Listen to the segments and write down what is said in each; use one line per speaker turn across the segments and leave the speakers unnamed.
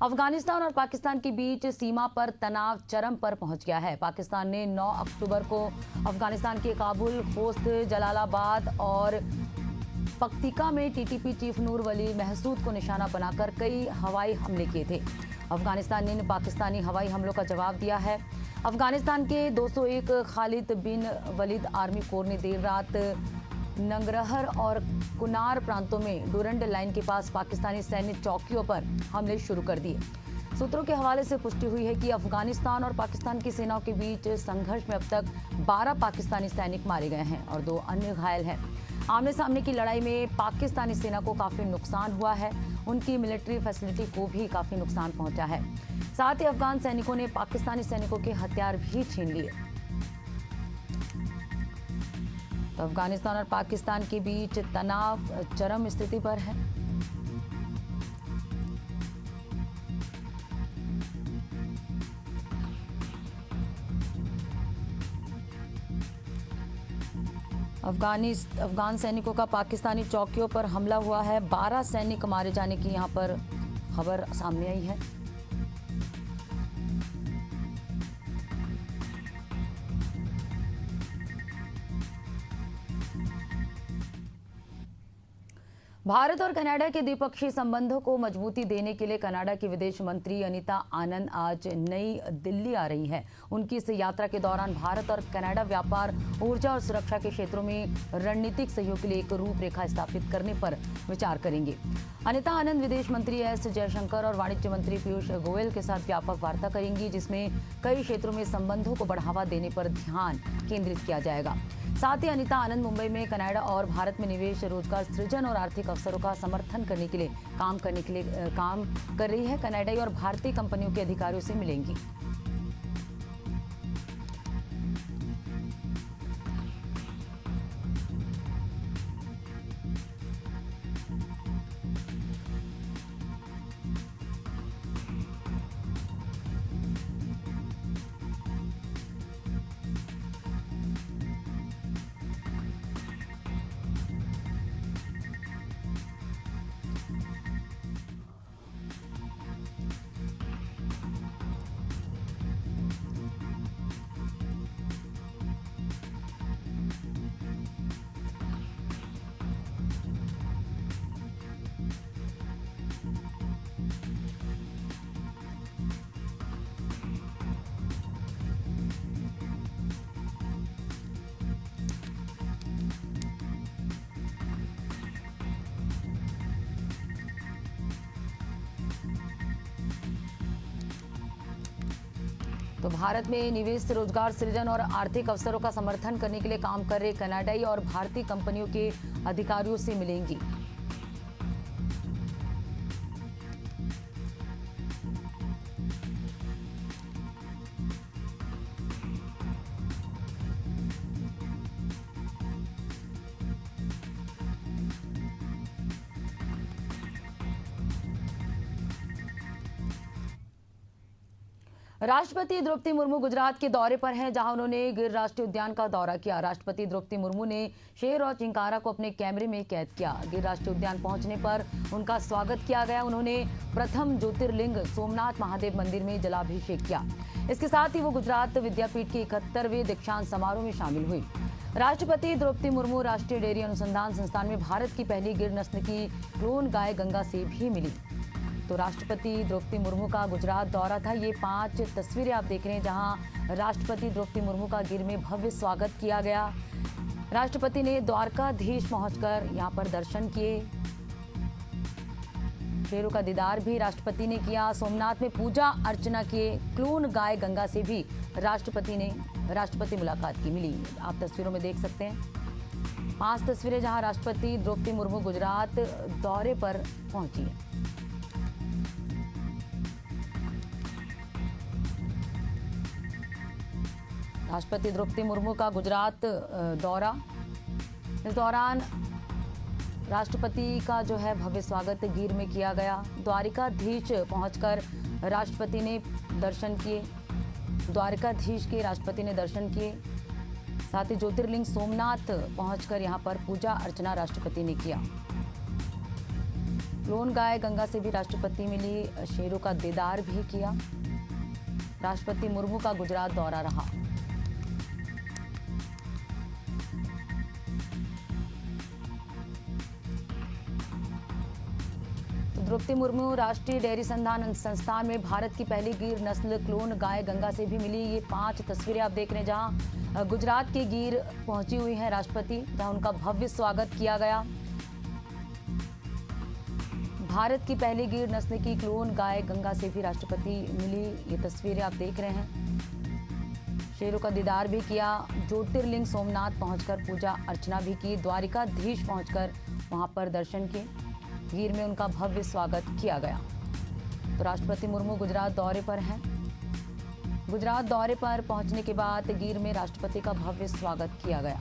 अफगानिस्तान और पाकिस्तान के बीच सीमा पर तनाव चरम पर पहुंच गया है। पाकिस्तान ने 9 अक्टूबर को अफगानिस्तान के काबुल, खोस्त, जलालाबाद और पक्तिका में टीटीपी चीफ नूर वली महसूद को निशाना बनाकर कई हवाई हमले किए थे। अफगानिस्तान ने पाकिस्तानी हवाई हमलों का जवाब दिया है। अफगानिस्तान के 201 खालिद बिन वलीद आर्मी कोर ने देर रात नंगरहर और कुनार प्रांतों में डूरंड लाइन के पास पाकिस्तानी सैन्य चौकियों पर हमले शुरू कर दिए। सूत्रों के हवाले से पुष्टि हुई है कि अफगानिस्तान और पाकिस्तान की सेनाओं के बीच संघर्ष में अब तक 12 पाकिस्तानी सैनिक मारे गए हैं और 2 अन्य घायल हैं। आमने सामने की लड़ाई में पाकिस्तानी सेना को काफी नुकसान हुआ है। उनकी मिलिट्री फैसिलिटी को भी काफी नुकसान पहुंचा है। साथ ही अफगान सैनिकों ने पाकिस्तानी सैनिकों के हथियार भी छीन लिए। तो अफगानिस्तान और पाकिस्तान के बीच तनाव चरम स्थिति पर है। अफगान सैनिकों का पाकिस्तानी चौकियों पर हमला हुआ है। 12 सैनिक मारे जाने की यहां पर खबर सामने आई है। भारत और कनाडा के द्विपक्षीय संबंधों को मजबूती देने के लिए कनाडा की विदेश मंत्री अनीता आनंद आज नई दिल्ली आ रही है। उनकी इस यात्रा के दौरान भारत और कनाडा व्यापार, ऊर्जा और सुरक्षा के क्षेत्रों में रणनीतिक सहयोग के लिए एक रूपरेखा स्थापित करने पर विचार करेंगे। अनीता आनंद विदेश मंत्री एस जयशंकर और वाणिज्य मंत्री पीयूष गोयल के साथ व्यापक वार्ता करेंगी, जिसमें कई क्षेत्रों में संबंधों को बढ़ावा देने पर ध्यान केंद्रित किया जाएगा। साथ ही अनीता आनंद मुंबई में कनाडा और भारत में निवेश, रोजगार सृजन और आर्थिक अवसरों का समर्थन करने के लिए काम कर रही है। कनाडाई और भारतीय कंपनियों के अधिकारियों से मिलेंगी। तो भारत में निवेश, रोजगार सृजन और आर्थिक अवसरों का समर्थन करने के लिए काम कर रहे कनाडाई और भारतीय कंपनियों के अधिकारियों से मिलेंगी। राष्ट्रपति द्रौपदी मुर्मू गुजरात के दौरे पर हैं, जहां उन्होंने गिर राष्ट्रीय उद्यान का दौरा किया। राष्ट्रपति द्रौपदी मुर्मू ने शेर और चिंकारा को अपने कैमरे में कैद किया। गिर राष्ट्रीय उद्यान पहुंचने पर उनका स्वागत किया गया। उन्होंने प्रथम ज्योतिर्लिंग सोमनाथ महादेव मंदिर में जलाभिषेक किया। इसके साथ ही वो गुजरात विद्यापीठ के 71वें दीक्षांत समारोह में शामिल हुई। राष्ट्रपति द्रौपदी मुर्मू राष्ट्रीय डेयरी अनुसंधान संस्थान में भारत की पहली गिर नस्ल की क्लोन गाय गंगा से भी मिली। तो राष्ट्रपति द्रौपदी मुर्मू का गुजरात दौरा था। ये 5 तस्वीरें आप देख रहे हैं, जहां राष्ट्रपति द्रौपदी मुर्मू का गिर में भव्य स्वागत किया गया। राष्ट्रपति ने द्वारकाधीश पहुंचकर यहां पर दर्शन किए। शेरों का दीदार भी राष्ट्रपति ने किया। सोमनाथ में पूजा अर्चना किए। क्लोन गाय गंगा से भी राष्ट्रपति मुलाकात की मिली। आप तस्वीरों में देख सकते हैं 5 तस्वीरें, जहां राष्ट्रपति द्रौपदी मुर्मू गुजरात दौरे पर पहुंची है। राष्ट्रपति द्रौपदी मुर्मू का गुजरात दौरा, इस दौरान राष्ट्रपति का जो है भव्य स्वागत गिर में किया गया। द्वारकाधीश पहुंचकर राष्ट्रपति ने दर्शन किए। द्वारकाधीश के राष्ट्रपति ने दर्शन किए। साथ ही ज्योतिर्लिंग सोमनाथ पहुंचकर यहां पर पूजा अर्चना राष्ट्रपति ने किया। क्लोन गाय गंगा से भी राष्ट्रपति मिली, शेरों का दीदार भी किया। राष्ट्रपति मुर्मू का गुजरात दौरा रहा। द्रौपदी मुर्मू राष्ट्रीय डेयरी संस्थान में भारत की पहली गिर नस्ल क्लोन गाय गंगा से भी मिली। ये 5 तस्वीरें आप देख रहे हैं, जहां गुजरात के गिर पहुंची हुई हैं राष्ट्रपति, जहां उनका भव्य स्वागत किया गया। भारत की पहली गिर नस्ल की क्लोन गाय गंगा से भी राष्ट्रपति मिली। ये तस्वीरें आप देख रहे हैं। शेरों का दीदार भी किया। ज्योतिर्लिंग सोमनाथ पहुंचकर पूजा अर्चना भी की। द्वारिकाधीश पहुंचकर वहां पर दर्शन किए। गिर में उनका भव्य स्वागत किया गया। तो राष्ट्रपति मुर्मू गुजरात दौरे पर हैं। गुजरात दौरे पर पहुंचने के बाद गिर में राष्ट्रपति का भव्य स्वागत किया गया।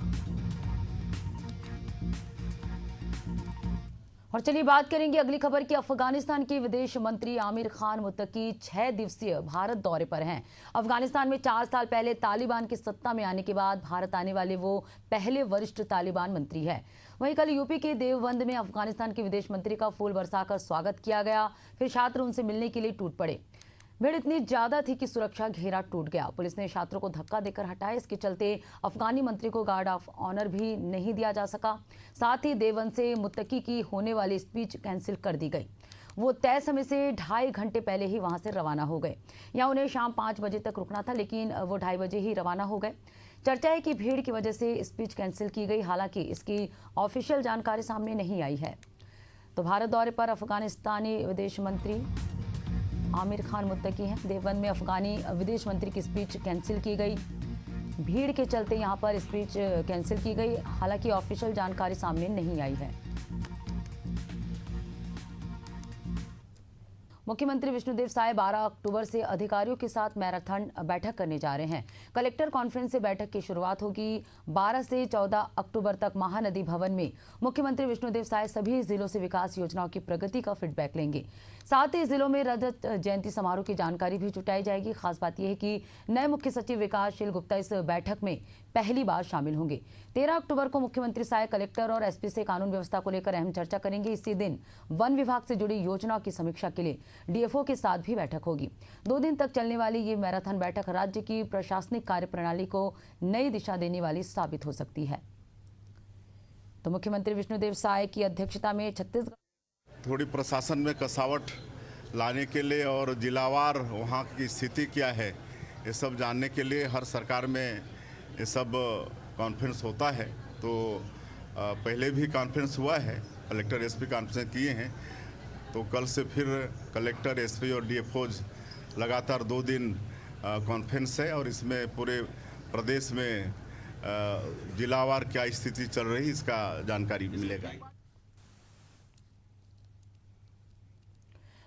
और चलिए बात करेंगे अगली खबर की। अफगानिस्तान के विदेश मंत्री आमिर खान मुत्तकी 6 दिवसीय भारत दौरे पर हैं। अफगानिस्तान में 4 साल पहले तालिबान की सत्ता में आने के बाद भारत आने वाले वो पहले वरिष्ठ तालिबान मंत्री है। वहीं कल यूपी के देवबंद में अफगानिस्तान के विदेश मंत्री का फूल बरसाकर स्वागत किया गया। फिर छात्र उनसे मिलने के लिए टूट पड़े। भीड़ इतनी ज्यादा थी कि सुरक्षा घेरा टूट गया। पुलिस ने छात्रों को धक्का देकर हटाया। इसके चलते अफगानी मंत्री को गार्ड ऑफ ऑनर भी नहीं दिया जा सका। साथ ही देवबंद से मुत्तकी की होने वाली स्पीच कैंसिल कर दी गई। वो तय समय से 2.5 घंटे पहले ही वहां से रवाना हो गए। यहाँ उन्हें शाम 5 बजे तक रुकना था, लेकिन वो 2:30 बजे ही रवाना हो गए। चर्चा है कि भीड़ की वजह से स्पीच कैंसिल की गई। हालांकि इसकी ऑफिशियल जानकारी सामने नहीं आई है। तो भारत दौरे पर अफगानिस्तानी विदेश मंत्री आमिर खान मुत्तकी हैं। देवबंद में अफगानी विदेश मंत्री की स्पीच कैंसिल की गई। भीड़ के चलते यहां पर स्पीच कैंसिल की गई। हालांकि ऑफिशियल जानकारी सामने नहीं आई है। मुख्यमंत्री विष्णुदेव साय 12 अक्टूबर से अधिकारियों के साथ मैराथन बैठक करने जा रहे हैं। कलेक्टर कॉन्फ्रेंस से बैठक की शुरुआत होगी। 12 से 14 अक्टूबर तक महानदी भवन में मुख्यमंत्री विष्णुदेव साय सभी जिलों से विकास योजनाओं की प्रगति का फीडबैक लेंगे। साथ ही जिलों में रजत जयंती समारोह की जानकारी भी जुटाई जाएगी। खास बात यह है कि नए मुख्य सचिव विकासशील गुप्ता इस बैठक में पहली बार शामिल होंगे। 13 अक्टूबर को मुख्यमंत्री साय कलेक्टर और एसपी से कानून व्यवस्था को लेकर अहम चर्चा करेंगे। इसी दिन वन विभाग से जुड़ी योजनाओं की समीक्षा के लिए डीएफओ के साथ भी बैठक होगी। 2 दिन तक चलने वाली ये मैराथन बैठक राज्य की प्रशासनिक कार्यप्रणाली को नई दिशा देने वाली साबित हो सकती है। तो मुख्यमंत्री विष्णुदेव साय की अध्यक्षता में छत्तीसगढ़
थोड़ी प्रशासन में कसावट लाने के लिए और जिलावार वहाँ की स्थिति क्या है, ये सब जानने के लिए हर सरकार में ये सब कॉन्फ्रेंस होता है। तो पहले भी कॉन्फ्रेंस हुआ है, कलेक्टर एसपी कॉन्फ्रेंस किए हैं। तो कल से फिर कलेक्टर एसपी और डीएफओज लगातार 2 दिन कॉन्फ्रेंस है और इसमें पूरे प्रदेश में जिलावार क्या स्थिति चल रही इसका जानकारी मिलेगा।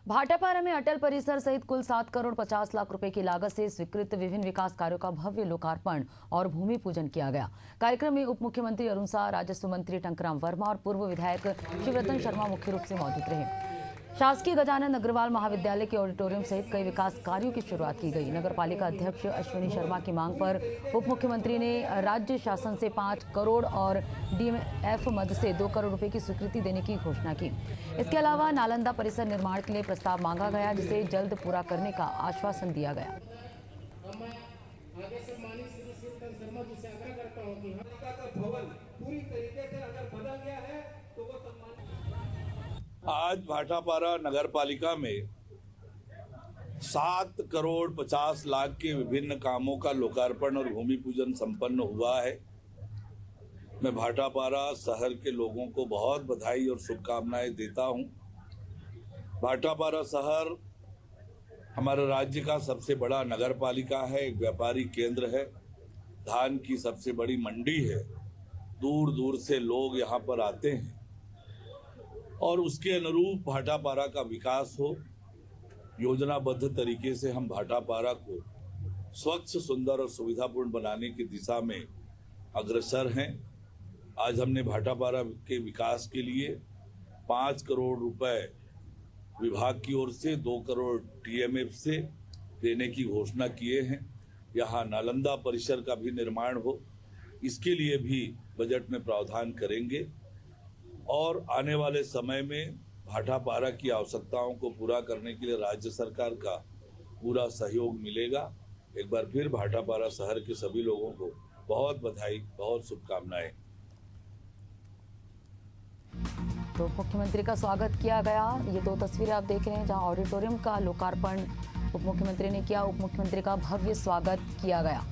भाटापारा में अटल परिसर सहित कुल 7 करोड़ 50 लाख रुपए की लागत से स्वीकृत विभिन्न विकास कार्यों का भव्य लोकार्पण और भूमि पूजन किया गया। कार्यक्रम में उप मुख्यमंत्री अरुण साह, राजस्व मंत्री टंकराम वर्मा और पूर्व विधायक शिवरतन शर्मा मुख्य रूप से मौजूद रहे। शासकीय गजानन अग्रवाल महाविद्यालय के ऑडिटोरियम सहित कई विकास कार्यों की शुरुआत की गई। नगर पालिका अध्यक्ष अश्विनी शर्मा की मांग पर उप मुख्यमंत्री ने राज्य शासन से 5 करोड़ और डीएमएफ मद से 2 करोड़ रुपए की स्वीकृति देने की घोषणा की। इसके अलावा नालंदा परिसर निर्माण के लिए प्रस्ताव मांगा गया, जिसे जल्द पूरा करने का आश्वासन दिया गया।
आज भाटापारा नगर पालिका में 7 करोड़ 50 लाख के विभिन्न कामों का लोकार्पण और भूमि पूजन संपन्न हुआ है। मैं भाटापारा शहर के लोगों को बहुत बधाई और शुभकामनाएं देता हूं। भाटापारा शहर हमारे राज्य का सबसे बड़ा नगर पालिका है, एक व्यापारी केंद्र है, धान की सबसे बड़ी मंडी है। दूर दूर से लोग यहाँ पर आते हैं और उसके अनुरूप भाटापारा का विकास हो। योजनाबद्ध तरीके से हम भाटापारा को स्वच्छ, सुंदर और सुविधापूर्ण बनाने की दिशा में अग्रसर हैं। आज हमने भाटापारा के विकास के लिए 5 करोड़ रुपए विभाग की ओर से 2 करोड़ टीएमएफ से देने की घोषणा किए हैं। यहाँ नालंदा परिसर का भी निर्माण हो, इसके लिए भी बजट में प्रावधान करेंगे और आने वाले समय में भाटापारा की आवश्यकताओं को पूरा करने के लिए राज्य सरकार का पूरा सहयोग मिलेगा। एक बार फिर भाटापारा शहर के सभी लोगों को बहुत बधाई, बहुत शुभकामनाएं।
तो मुख्यमंत्री का स्वागत किया गया। ये दो तस्वीरें आप देख रहे हैं जहां ऑडिटोरियम का लोकार्पण उप मुख्यमंत्री ने किया। उप मुख्यमंत्री का भव्य स्वागत किया गया।